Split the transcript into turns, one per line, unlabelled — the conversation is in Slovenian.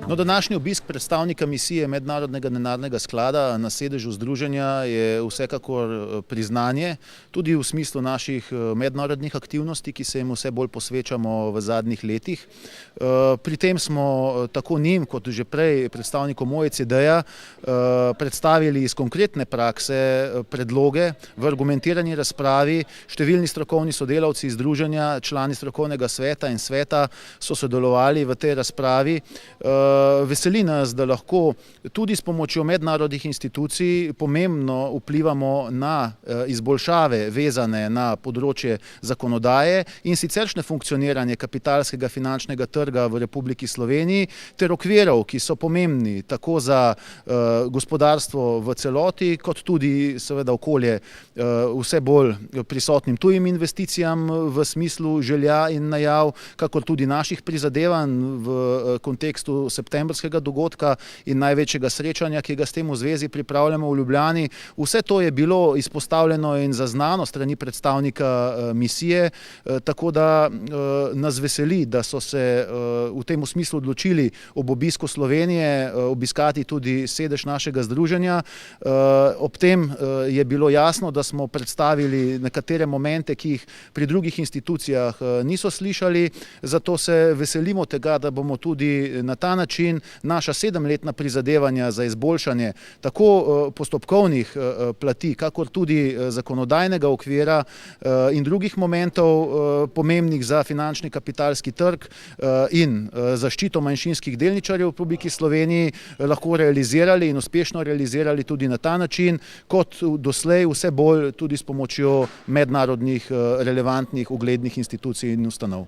No, današnji obisk predstavnika misije Mednarodnega denarnega sklada na sedežu združenja je vsekakor priznanje, tudi v smislu naših mednarodnih aktivnosti, ki se jim vse bolj posvečamo v zadnjih letih. Pri tem smo tako njim, kot že prej predstavnikom OECD-ja, predstavili iz konkretne prakse predloge v argumentirani razpravi. Številni strokovni sodelavci združenja, člani strokovnega sveta in sveta so sodelovali v tej razpravi. Veseli nas, da lahko tudi s pomočjo mednarodnih institucij pomembno vplivamo na izboljšave vezane na področje zakonodaje in siceršnje funkcioniranje kapitalskega finančnega trga v Republiki Sloveniji ter okvirov, ki so pomembni tako za gospodarstvo v celoti, kot tudi seveda okolje vse bolj prisotnim tujim investicijam v smislu želja in najav, kakor tudi naših prizadevanj v kontekstu septembrskega dogodka in največjega srečanja, ki ga s tem v zvezi pripravljamo v Ljubljani. Vse to je bilo izpostavljeno in zaznano strani predstavnika misije, tako da nas veseli, da so se v tem smislu odločili ob obisku Slovenije obiskati tudi sedež našega združenja. Ob tem je bilo jasno, da smo predstavili nekatere momente, ki jih pri drugih institucijah niso slišali, zato se veselimo tega, da bomo tudi na ta način naša 7-letna prizadevanja za izboljšanje tako postopkovnih plati, kakor tudi zakonodajnega okvira in drugih momentov pomembnih za finančni kapitalski trg in zaščito manjšinskih delničarjev v Republiki Sloveniji lahko realizirali in uspešno realizirali tudi na ta način, kot doslej vse bolj tudi s pomočjo mednarodnih relevantnih uglednih institucij in ustanov.